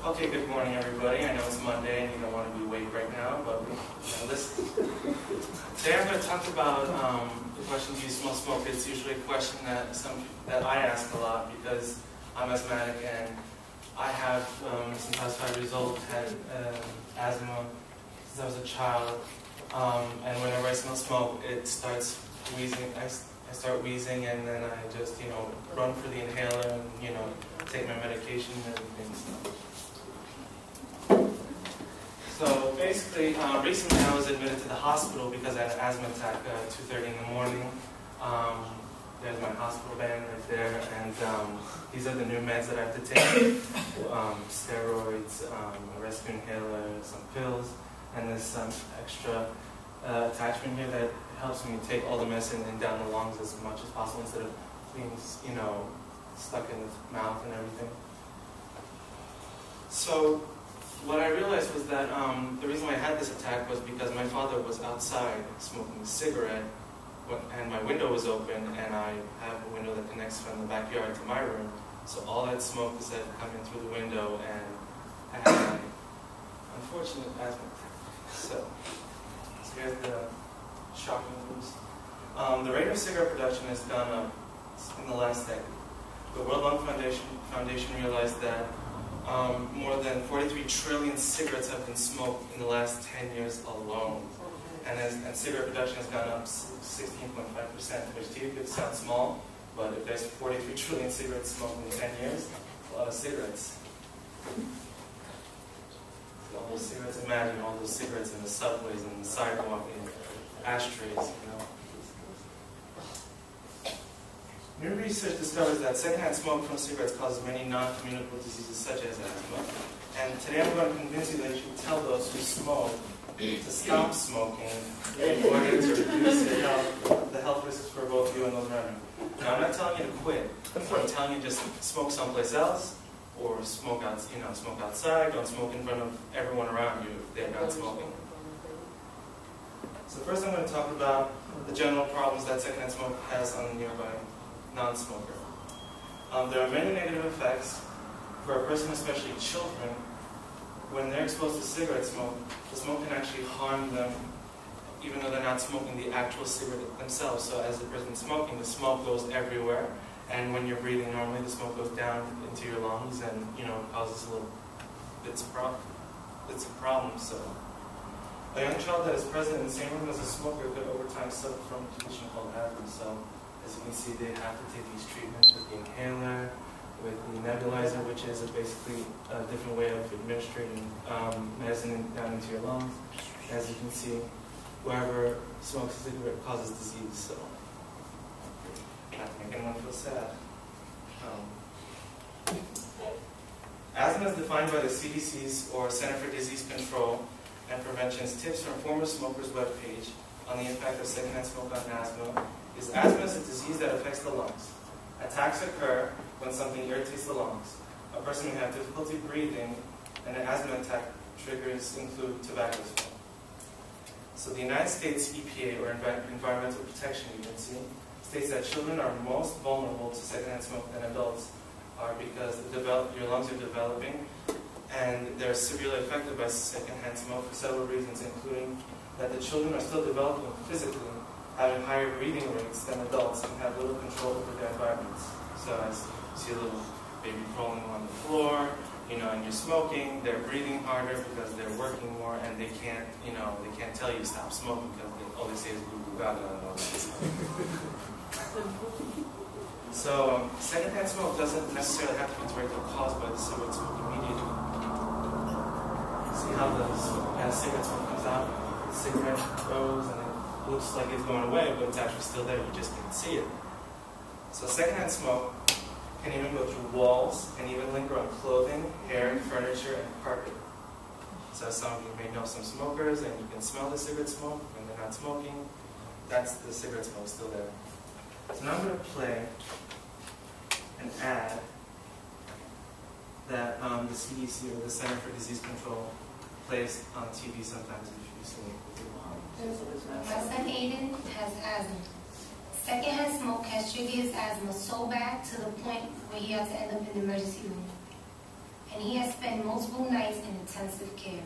Okay, good morning, everybody. I know it's Monday and you don't want to be awake right now, but listen. Today I'm going to talk about the question, do you smell smoke? It's usually a question that I ask a lot because I'm asthmatic and I have, since I was 5 years old, had asthma since I was a child. And whenever I smell smoke, it starts wheezing. I start wheezing, and then I just, run for the inhaler and, take my medication and everything. So basically, recently I was admitted to the hospital because I had an asthma attack at 2:30 in the morning. There's my hospital band right there, and these are the new meds that I have to take. Steroids, a rescue inhaler, some pills, and this extra attachment here that helps me take all the medicine and down the lungs as much as possible instead of being, stuck in the mouth and everything. So what I realized was that the reason why I had this attack was because my father was outside smoking a cigarette, and my window was open, and I have a window that connects from the backyard to my room. So all that smoke was coming through the window, and I had an unfortunate asthma attack. So here's the shocking news. The rate of cigarette production has gone up in the last decade. The World Lung Foundation realized that more than 43 trillion cigarettes have been smoked in the last 10 years alone. And cigarette production has gone up 16.5%, which to you could sound small, but if there's 43 trillion cigarettes smoked in 10 years, a lot of cigarettes. So all those cigarettes, imagine all those cigarettes in the subways and the sidewalk and ashtrays, New research discovers that secondhand smoke from cigarettes causes many non-communicable diseases such as asthma. And today I'm going to convince you that you should tell those who smoke to stop smoking in order to reduce the health risks for both you and those around you. Now, I'm not telling you to quit. I'm telling you just smoke someplace else, or smoke outside. Don't smoke in front of everyone around you if they're not smoking. So first I'm going to talk about the general problems that secondhand smoke has on the nearby non-smoker. There are many negative effects for a person, especially children. When they're exposed to cigarette smoke, the smoke can actually harm them, even though they're not smoking the actual cigarette themselves. So as the person's smoking, the smoke goes everywhere, and when you're breathing normally, the smoke goes down into your lungs and causes a little bits of problem. So a young child that is present in the same room as a smoker could over time suffer from a condition called asthma. So as you can see, they have to take these treatments with the inhaler, with the nebulizer, which is basically a different way of administering medicine down into your lungs. As you can see, whoever smokes a cigarette causes disease, so not to make anyone feel sad. Asthma is defined by the CDC's, or Center for Disease Control and Prevention's, tips from former smokers' webpage on the impact of secondhand smoke on asthma. Asthma is a disease that affects the lungs. Attacks occur when something irritates the lungs. A person may have difficulty breathing, and an asthma attack triggers include tobacco smoke. So the United States EPA, or Environmental Protection Agency, states that children are most vulnerable to secondhand smoke than adults are because your lungs are developing, and they're severely affected by secondhand smoke for several reasons, including that the children are still developing physically, having higher breathing rates than adults, and have little control over their environments. So as you see a little baby crawling on the floor, and you're smoking, they're breathing harder because they're working more, and they can't tell you stop smoking because all they say is goo goo gaga and all that. So secondhand smoke doesn't necessarily have to be directly caused by the cigarette smoke immediately. See how as cigarette smoke comes out, the cigarette goes and it looks like it's going away, but it's actually still there, you just can't see it. So secondhand smoke can even go through walls and even linger on clothing, hair, furniture, and carpet. So some of you may know some smokers, and you can smell the cigarette smoke when they're not smoking. That's the cigarette smoke still there. So now I'm going to play an ad that the CDC, or the Center for Disease Control, plays on TV sometimes if you've seen it. My son Aiden has asthma. Secondhand smoke has triggered his asthma so bad to the point where he had to end up in the emergency room. and he has spent multiple nights in intensive care.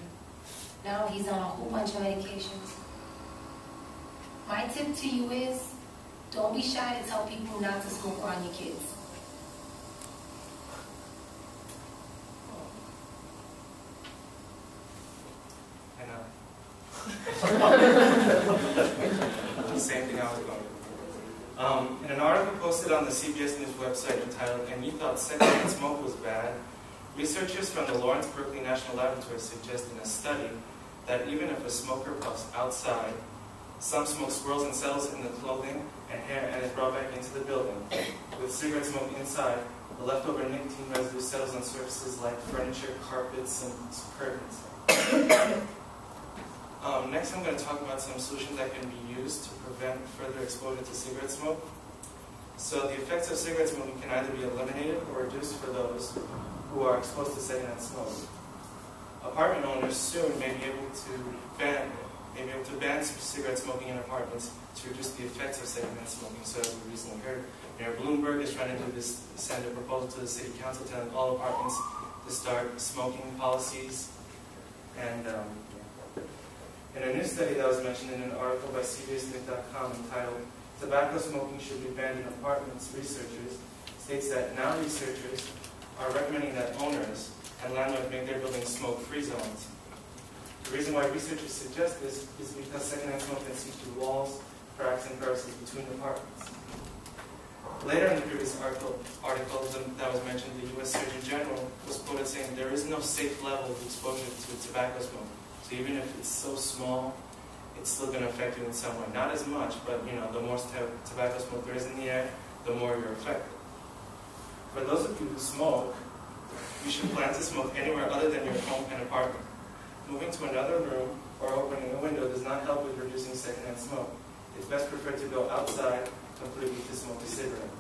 Now he's on a whole bunch of medications. My tip to you is, don't be shy to tell people not to smoke around your kids. I know. The same thing I was going to. In an article posted on the CBS News website entitled, "And You Thought Secondhand Smoke Was Bad?" researchers from the Lawrence Berkeley National Laboratory suggest in a study that even if a smoker puffs outside, some smoke swirls and settles in the clothing and hair and is brought back into the building. With cigarette smoke inside, the leftover nicotine residue settles on surfaces like furniture, carpets, and curtains. Next, I'm going to talk about some solutions that can be used to prevent further exposure to cigarette smoke. So the effects of cigarette smoking can either be eliminated or reduced for those who are exposed to secondhand smoke. Apartment owners soon may be able to ban cigarette smoking in apartments to reduce the effects of secondhand smoking. So as we recently heard, Mayor Bloomberg is trying to do this, send a proposal to the city council telling all apartments to start smoking policies. And in a new study that was mentioned in an article by CBSNews.com entitled "Tobacco Smoking Should Be Banned in Apartments," researchers states that now researchers are recommending that owners and landlords make their buildings smoke-free zones. The reason why researchers suggest this is because secondhand smoke can seep through walls, cracks, and crevices between apartments. Later in the previous article that was mentioned, the U.S. Surgeon General was quoted saying there is no safe level of exposure to tobacco smoke. So even if it's so small, it's still going to affect you in some way. Not as much, but the more tobacco smoke there is in the air, the more you're affected. For those of you who smoke, you should plan to smoke anywhere other than your home and apartment. Moving to another room or opening a window does not help with reducing secondhand smoke. It's best preferred to go outside completely to smoke a cigarette.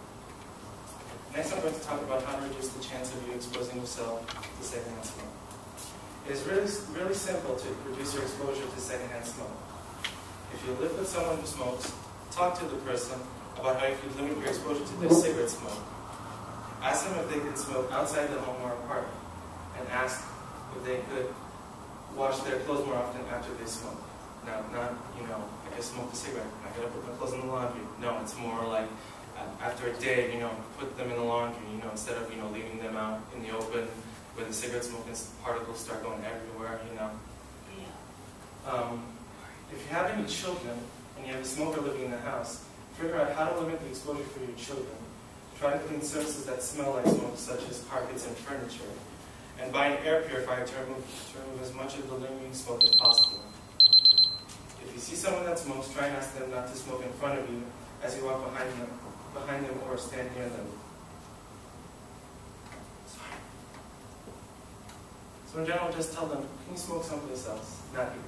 Next, I'm going to talk about how to reduce the chance of you exposing yourself to secondhand smoke. It is really simple to reduce your exposure to secondhand smoke. If you live with someone who smokes, talk to the person about how you could limit your exposure to their cigarette smoke. Ask them if they can smoke outside the home or apartment, and ask if they could wash their clothes more often after they smoke. Not I just smoked a cigarette, I gotta put my clothes in the laundry. No, it's more like after a day, put them in the laundry, instead of, leaving them out in the open where the cigarette smoke and particles start going everywhere, Yeah. If you have any children and you have a smoker living in the house, figure out how to limit the exposure for your children. Try to clean surfaces that smell like smoke, such as carpets and furniture. And buy an air purifier to remove as much of the lingering smoke as possible. If you see someone that smokes, try and ask them not to smoke in front of you as you walk behind them or stand near them. So in general, just tell them, can you smoke someplace else, not here.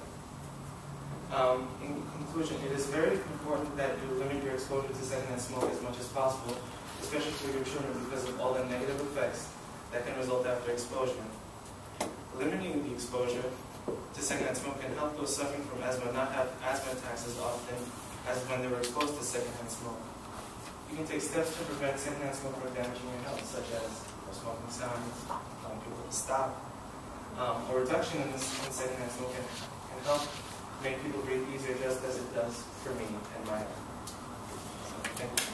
In conclusion, it is very important that you limit your exposure to secondhand smoke as much as possible, especially for your children because of all the negative effects that can result after exposure. Limiting the exposure to secondhand smoke can help those suffering from asthma not have asthma attacks as often as when they were exposed to secondhand smoke. You can take steps to prevent secondhand smoke from damaging your health, such as smoking signs, telling people to stop. A reduction in secondhand smoke can help make people breathe easier, just as it does for me and my health. So, thank you.